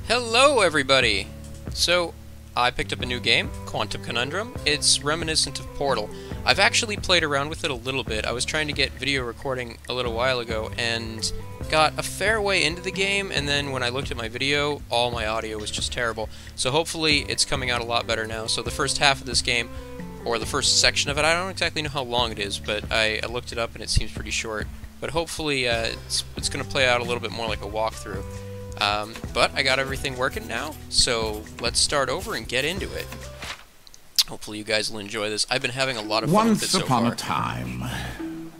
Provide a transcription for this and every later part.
Hello everybody! So, I picked up a new game, Quantum Conundrum. It's reminiscent of Portal. I've actually played around with it a little bit. I was trying to get video recording a little while ago and got a fair way into the game, and then when I looked at my video, all my audio was just terrible. So hopefully it's coming out a lot better now. So the first half of this game, or the first section of it, I don't exactly know how long it is, but I looked it up and it seems pretty short. But hopefully it's going to play out a little bit more like a walkthrough. But I got everything working now, so let's start over and get into it. Hopefully you guys will enjoy this. I've been having a lot of fun with it so far. Once upon a time.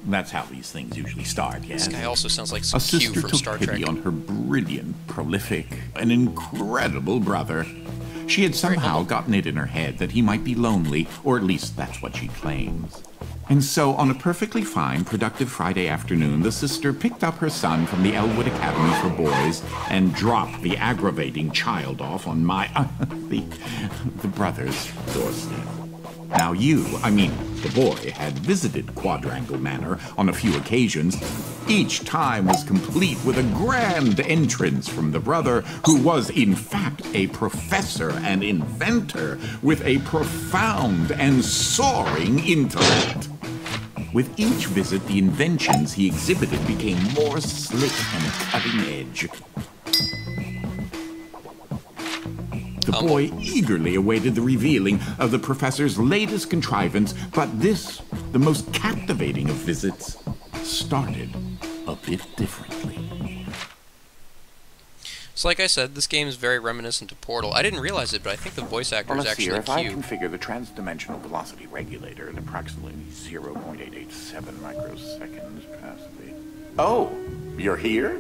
That's how these things usually start, yes? This guy also sounds like some Q from Star Trek. A sister took pity on her brilliant, prolific, and incredible brother. She had somehow gotten it in her head that he might be lonely, or at least that's what she claims. And so, on a perfectly fine, productive Friday afternoon, the sister picked up her son from the Elwood Academy for Boys and dropped the aggravating child off on the brother's doorstep. Now the boy had visited Quadrangle Manor on a few occasions. Each time was complete with a grand entrance from the brother, who was in fact a professor and inventor with a profound and soaring intellect. With each visit, the inventions he exhibited became more slick and cutting edge. The boy eagerly awaited the revealing of the professor's latest contrivance, but this, the most captivating of visits, started a bit differently. So like I said, this game is very reminiscent of Portal. I didn't realize it, but I think the voice actor is actually Q. If I configure the trans-dimensional velocity regulator at approximately 0.887 microseconds past the... Oh, you're here?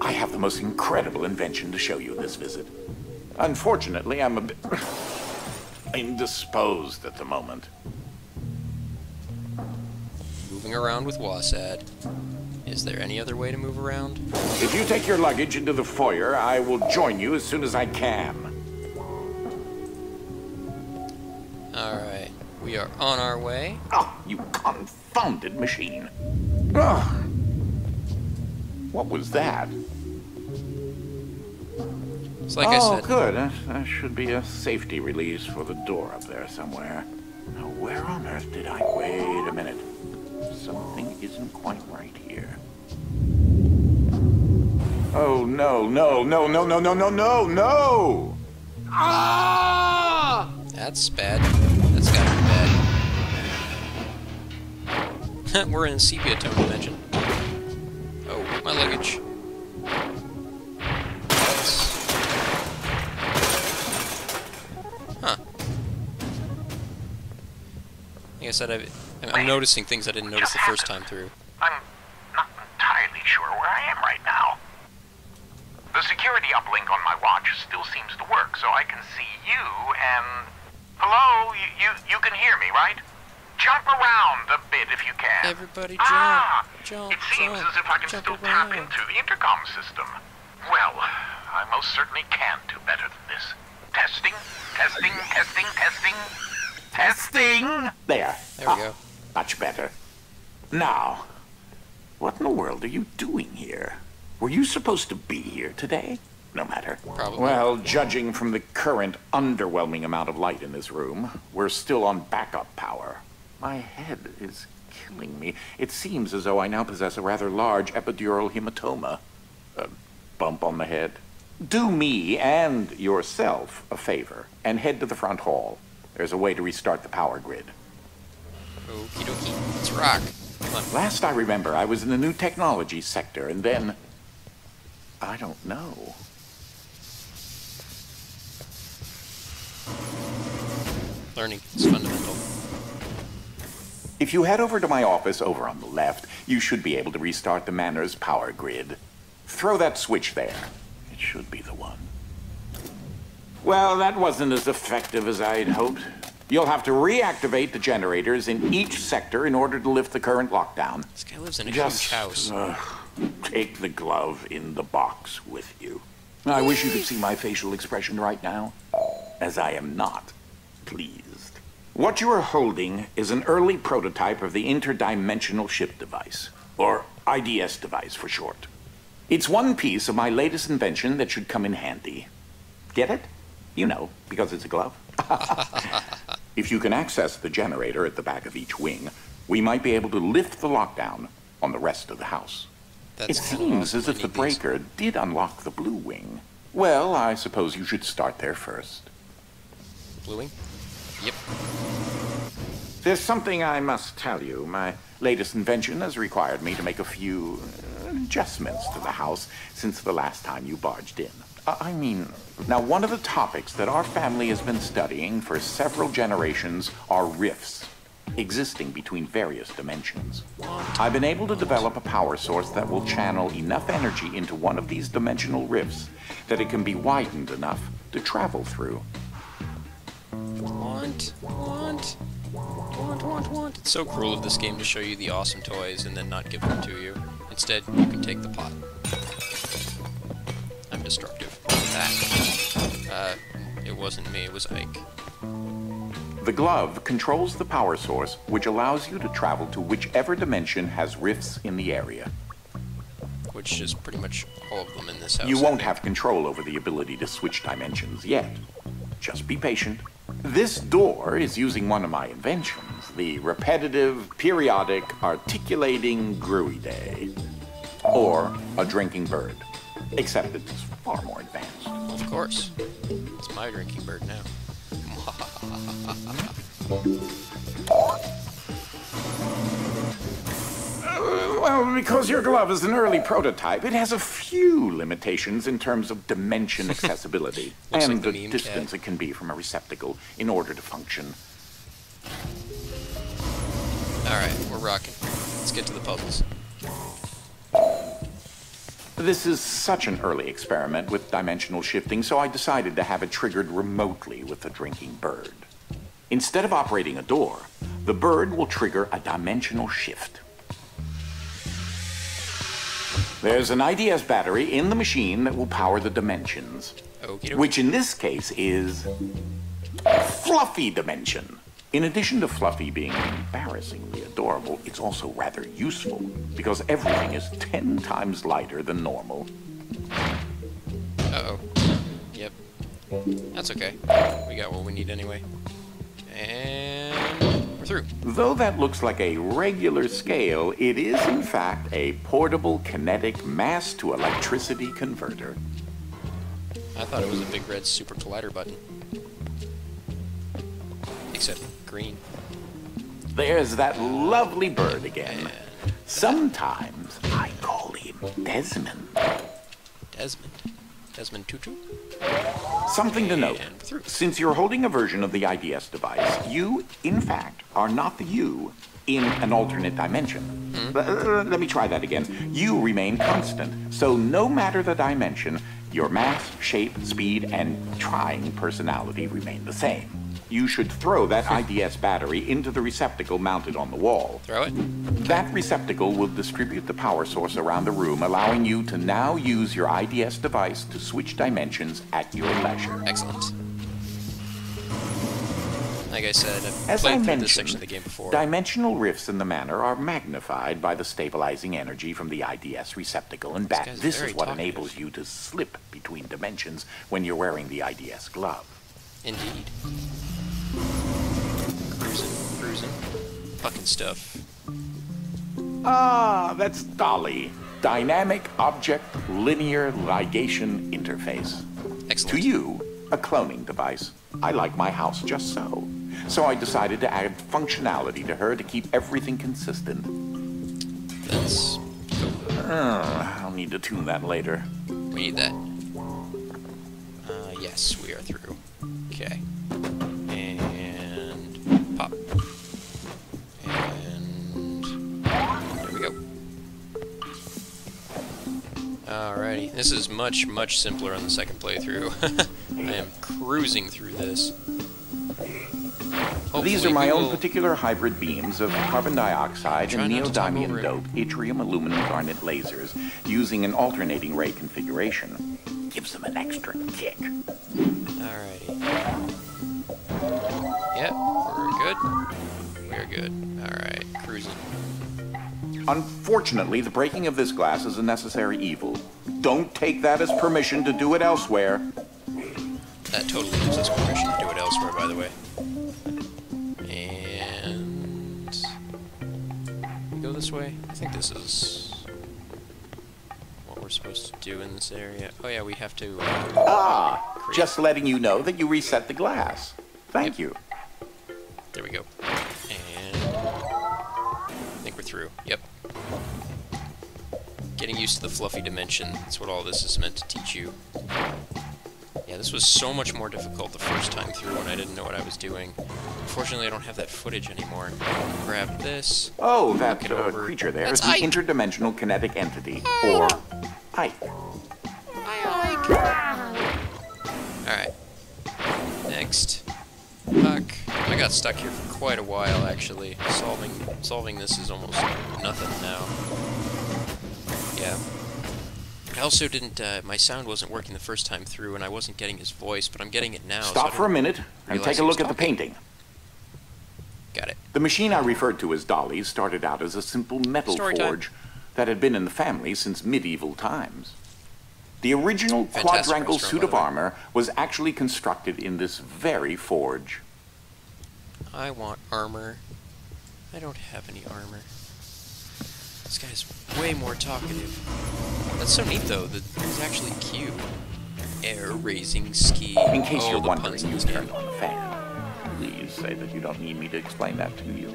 I have the most incredible invention to show you this visit. Unfortunately, I'm a bit indisposed at the moment. Moving around with Wasad. Is there any other way to move around? If you take your luggage into the foyer, I will join you as soon as I can. Alright, we are on our way. Oh, you confounded machine. Oh. What was that? It's like I said. Oh, good. That should be a safety release for the door up there somewhere. Now, where on earth did I... Wait a minute. Something isn't quite right here. Oh, no, no, no, no, no, no, no, no, no! Ah! That's bad. That's gotta be bad. We're in a sepia tone dimension. Oh, my luggage. Huh. Like I said, I'm noticing things I didn't notice the first time through. I'm not entirely sure where I am right now. The security uplink on my watch still seems to work, so I can see you and... Hello? You can hear me, right? Jump around a bit if you can. Everybody jump, jump, it seems jump, as if I can still tap into the intercom system. Well, I most certainly can do better than this. Testing, testing, testing, testing, testing! There. There we go. Much better. Now, what in the world are you doing here? Were you supposed to be here today? No matter. Probably. Well, judging from the current underwhelming amount of light in this room, we're still on backup power. My head is killing me. It seems as though I now possess a rather large epidural hematoma. A bump on the head. Do me and yourself a favor and head to the front hall. There's a way to restart the power grid. Okie dokie. Let's rock. Come on. Last I remember, I was in the new technology sector, and then... I don't know. Learning is fundamental. If you head over to my office over on the left, you should be able to restart the manor's power grid. Throw that switch there. It should be the one. Well, that wasn't as effective as I'd hoped. You'll have to reactivate the generators in each sector in order to lift the current lockdown. This guy lives in a huge house. Take the glove in the box with you. I wish you could see my facial expression right now, as I am not pleased. What you are holding is an early prototype of the interdimensional ship device, or IDS device for short. It's one piece of my latest invention that should come in handy. Get it? You know, because it's a glove. If you can access the generator at the back of each wing, we might be able to lift the lockdown on the rest of the house. That's It seems as if the breaker did unlock the blue wing. Well, I suppose you should start there first. Blue wing? Yep. There's something I must tell you. My latest invention has required me to make a few adjustments to the house since the last time you barged in. Now, one of the topics that our family has been studying for several generations are rifts existing between various dimensions. I've been able to develop a power source that will channel enough energy into one of these dimensional rifts that it can be widened enough to travel through. Want. It's so cruel of this game to show you the awesome toys and then not give them to you. Instead, you can take the pot. I'm destructive. It wasn't me, it was Ike. The glove controls the power source, which allows you to travel to whichever dimension has rifts in the area. Which is pretty much all of them in this house. You won't have control over the ability to switch dimensions yet. Just be patient. This door is using one of my inventions, the repetitive, periodic, articulating gruidae, or a drinking bird, except it's far more advanced. Of course. It's my drinking bird now. Well, because your glove is an early prototype, it has a few limitations in terms of dimension accessibility and like the meme distance cat. it can be from a receptacle in order to function. Alright, we're rocking. Let's get to the puzzles. This is such an early experiment with dimensional shifting, so I decided to have it triggered remotely with the drinking bird. Instead of operating a door, the bird will trigger a dimensional shift. There's an IDS battery in the machine that will power the dimensions, Okey-dokey. which in this case is Fluffy Dimension. In addition to Fluffy being embarrassingly adorable, it's also rather useful because everything is 10 times lighter than normal. Uh-oh. Yep. That's okay. We got what we need anyway. And we're through. Though that looks like a regular scale, it is in fact a portable kinetic mass to electricity converter. I thought it was a big red super collider button. Except green. There's that lovely bird again. And Sometimes I call him Desmond. Desmond Tutu? Something to note. And through. Since you're holding a version of the IDS device, you, in fact, are not the you in an alternate dimension. Let me try that again. You remain constant, so no matter the dimension, your mass, shape, speed, and trying personality remain the same. You should throw that IDS battery into the receptacle mounted on the wall. Throw it? That receptacle will distribute the power source around the room, allowing you to now use your IDS device to switch dimensions at your leisure. Excellent. Like I said, I've As I played through mentioned, this section of the game before. dimensional rifts in the manor are magnified by the stabilizing energy from the IDS receptacle and back. guy's This very is what talkative. enables you to slip between dimensions when you're wearing the IDS glove. Indeed. Cruising. Fucking stuff. Ah, that's Dolly. Dynamic Object Linear Ligation Interface. Excellent. To you, a cloning device. I like my house just so. So I decided to add functionality to her to keep everything consistent. That's cool. I'll need to tune that later. We need that. Yes, we are through. Okay. And pop. And there we go. Alrighty. This is much, much simpler on the second playthrough. I am cruising through this. These are Hopefully my we own will- particular hybrid beams of carbon dioxide Try and not to talk neodymium over it. doped yttrium aluminum garnet lasers using an alternating ray configuration. Gives them an extra kick. Alrighty. Yep, we're good. We're good. Alright, cruising. Unfortunately, the breaking of this glass is a necessary evil. Don't take that as permission to do it elsewhere. That totally gives us permission to do it elsewhere, by the way. And... we go this way? I think this is what we're supposed to do in this area. Oh yeah, we have to... just letting you know that you reset the glass. Thank you. There we go. And... I think we're through. Yep. Getting used to the fluffy dimension. That's what all this is meant to teach you. Yeah, this was so much more difficult the first time through when I didn't know what I was doing. Unfortunately, I don't have that footage anymore. Grab this. Oh, that creature there is an interdimensional kinetic entity, or Ike. Hi, Ike. Alright. Next. Huck. I got stuck here for quite a while, actually. Solving this is almost nothing now. Yeah. I also didn't, my sound wasn't working the first time through, and I wasn't getting his voice, but I'm getting it now. Stop for a minute and take a look at the painting. Got it. The machine I referred to as Dolly started out as a simple metal forge that had been in the family since medieval times. The original quadrangle suit of armor was actually constructed in this very forge. I want armor. I don't have any armor. This guy's way more talkative. That's so neat, though, that he's actually cute. Air-raising ski. In case you're wondering, you turned on the fan. Please say that you don't need me to explain that to you.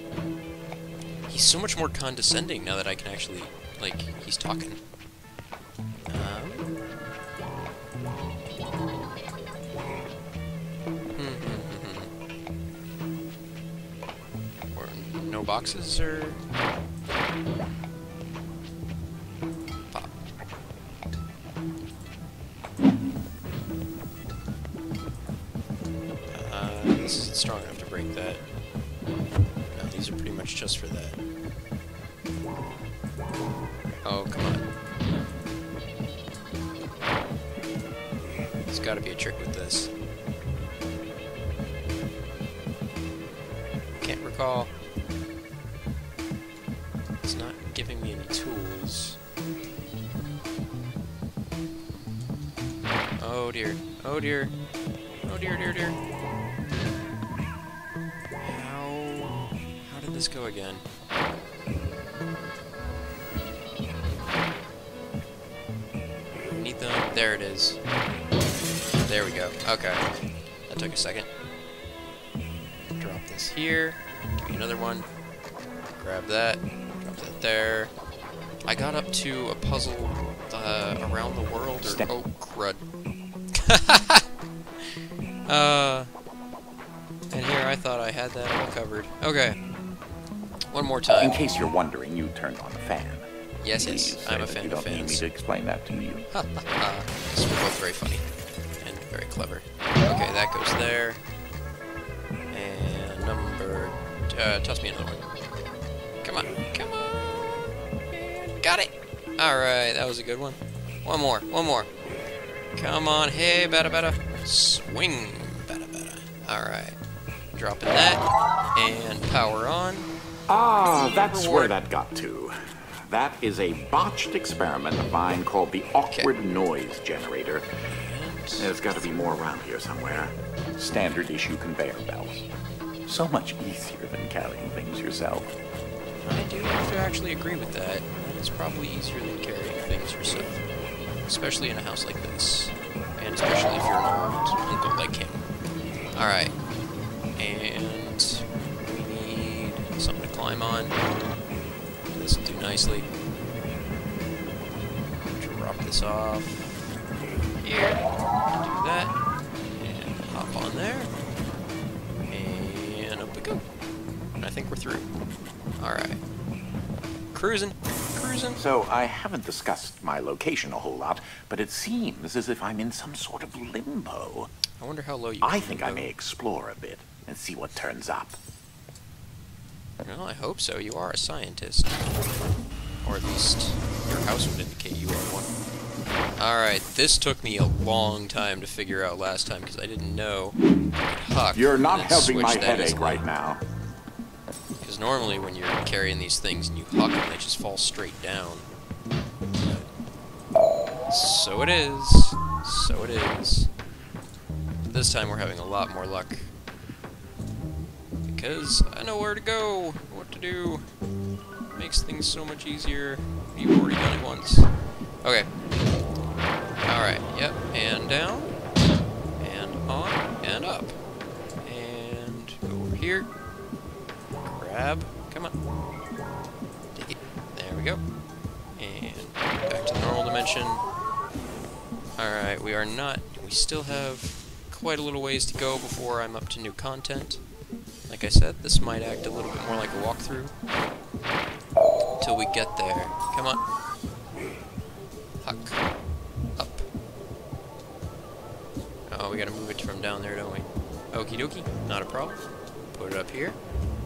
He's so much more condescending now that I can actually, like, he's talking. Or no boxes, or... pop. This isn't strong enough to break that. No, these are pretty much just for that. Oh, come on. There's gotta be a trick with this. Can't recall. It's not giving me any tools. Oh dear. Oh dear. Oh dear, dear, dear. How did this go again? Need them. There it is. There we go. Okay. That took a second. Drop this here. Give me another one. Grab that. Drop that there. I got up to a puzzle around the world, or... oh, crud. And here I thought I had that all covered. Okay. One more time. In case you're wondering, you turned on the fan. Yes, yes. I'm a fan of fans. You don't need me to explain that to you. Ha ha ha. This is both very funny and very clever. Okay, that goes there. And number... toss me another one. Come on. Come on. And got it. Alright, that was a good one. One more. One more. Come on. Hey, bada bada. Swing. Bada bada. Alright. Dropping that. And power on. Ah, that's where that got to. That is a botched experiment of mine called the awkward noise generator. There's got to be more around here somewhere. Standard issue conveyor belts. So much easier than carrying things yourself. I do have to actually agree with that. That is probably easier than carrying things yourself. Especially in a house like this. And especially if you're an old uncle like him. Alright. And we need something to climb on. This will do nicely. Drop this off here. Do that. And hop on there. And up we go. And I think we're through. Alright. Cruising. Cruising. So, I haven't discussed my location a whole lot, but it seems as if I'm in some sort of limbo. I wonder how low you I think I may explore a bit and see what turns up. Well, I hope so. You are a scientist. Or at least your house would indicate you are one. Alright, this took me a long time to figure out last time because I didn't know. Huck. You're not helping my headache right now. Because normally when you're carrying these things and you huck them, they just fall straight down. So it is. So it is. this time we're having a lot more luck. Because I know where to go, what to do. Makes things so much easier. You've already done it once. Okay. Alright, yep, and down, and on, and up. And go over here. Grab, come on. Take it. There we go. And back to the normal dimension. Alright, we still have quite a little ways to go before I'm up to new content. Like I said, this might act a little bit more like a walkthrough. Till we get there. Come on. Huck. Up. Oh, we gotta move it from down there, don't we? Okie dokie, not a problem. Put it up here.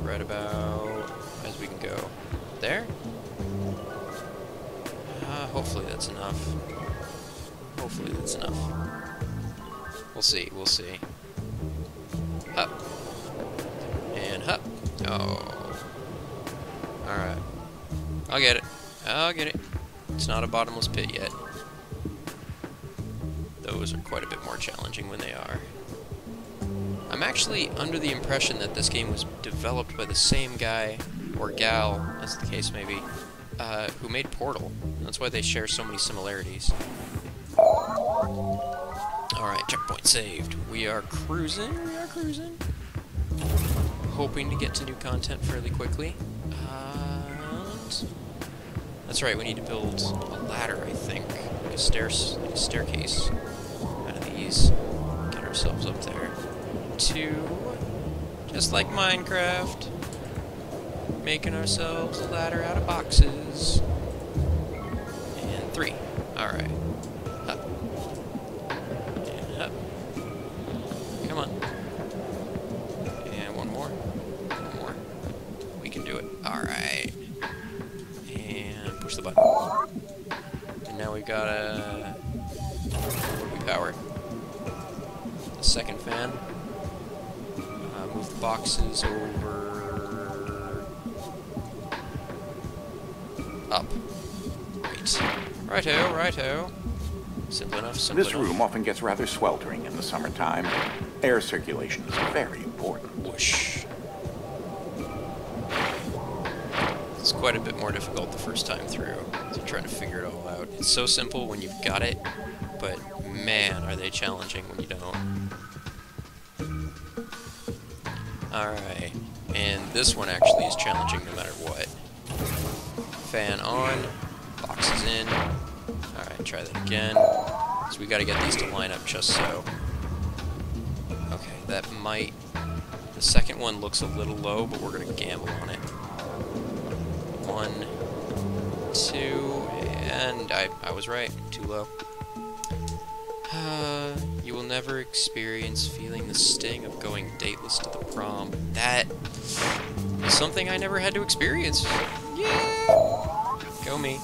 Right about as we can go. There. Hopefully that's enough. Hopefully that's enough. We'll see, we'll see. Up. And up. Oh. Alright. I'll get it. I'll get it. It's not a bottomless pit yet. Those are quite a bit more challenging when they are. I'm actually under the impression that this game was developed by the same guy, or gal, as the case may be, who made Portal. That's why they share so many similarities. Alright, checkpoint saved. We are cruising, Hoping to get to new content fairly quickly. And that's right, we need to build a ladder, I think. Like a staircase out of these. Get ourselves up there. 2, just like Minecraft, making ourselves a ladder out of boxes. And 3. Alright. Up. And up. Come on. And one more. One more. We can do it. Alright. And push the button. And now we've got a... What do we power? The second fan. Move the boxes over... Up. Great. Righto, righto. Simple enough, simple enough. This room often gets rather sweltering in the summertime. Air circulation is very important. Whoosh. It's quite a bit more difficult the first time through, so trying to figure it all out. It's so simple when you've got it, but man, are they challenging when you don't. Alright, and this one actually is challenging no matter what. Fan on, boxes in. Alright, try that again. So we gotta get these to line up just so. Okay, that might... The second one looks a little low, but we're gonna gamble on it. 1, 2, and I was right, too low. You will never experience feeling the sting of going dateless to the prom. That is something I never had to experience. Yeah! Go me.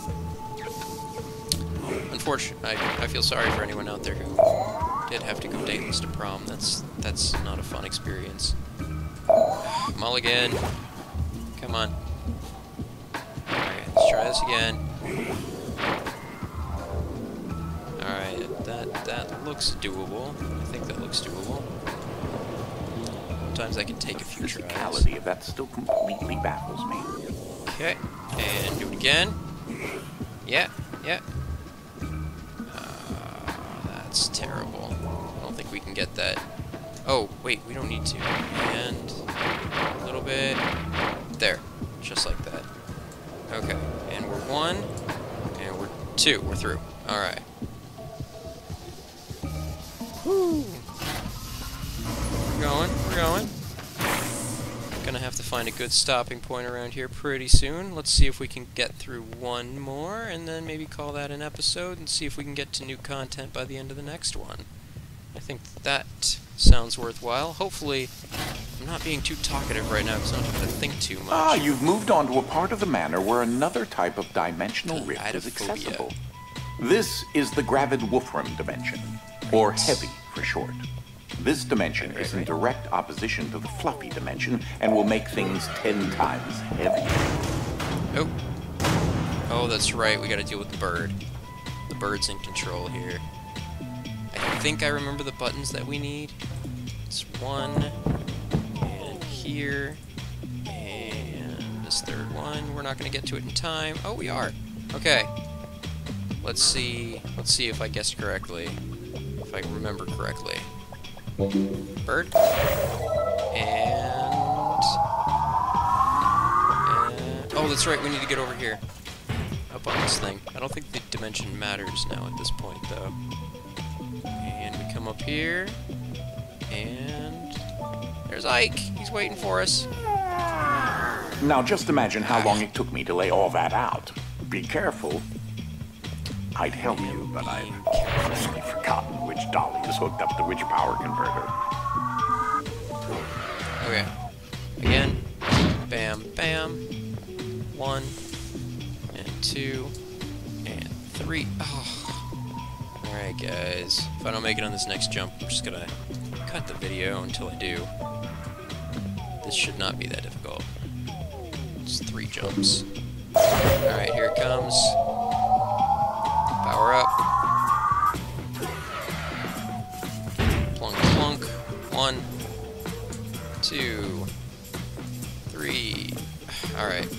Unfortunately, I feel sorry for anyone out there who did have to go dateless to prom. That's not a fun experience. Mulligan. Come on. Alright, let's try this again. Alright, that looks doable. I think that looks doable. Sometimes I can take a few tries. The physicality of that still completely baffles me. Okay, and do it again. Yeah, yeah. That's terrible. I don't think we can get that. Oh, wait, we don't need to. And a little bit. There, just like that. Okay, and we're 1, and we're 2. We're through. Alright. Woo! We're going. Gonna have to find a good stopping point around here pretty soon. Let's see if we can get through one more, and then maybe call that an episode, and see if we can get to new content by the end of the next one. I think that sounds worthwhile. Hopefully, I'm not being too talkative right now, because I don't have to think too much. Ah, you've moved on to a part of the manor where another type of dimensional rift is accessible. This is the Gravid Wolfram dimension, or Heavy for short. This dimension is in direct opposition to the Fluffy dimension and will make things 10 times heavier. Oh. Oh, that's right. We gotta deal with the bird. The bird's in control here. I think I remember the buttons that we need. It's 1, and here, and this third one. We're not going to get to it in time. Oh, we are. Okay. Let's see if I guessed correctly. If I remember correctly. Bird. And... oh, that's right, we need to get over here. Up on this thing. I don't think the dimension matters now at this point, though. And we come up here. And... there's Ike! He's waiting for us. Now just imagine how long it took me to lay all that out. Be careful. I'd help you, but I've honestly forgotten which dolly is hooked up to which power converter. Okay. Again. Bam, bam. 1, and 2, and 3. Oh. Alright, guys. If I don't make it on this next jump, I'm just gonna cut the video until I do. This should not be that difficult. It's 3 jumps. Alright, here it comes. Power up. Plunk, plunk. 1, 2, 3. Alright.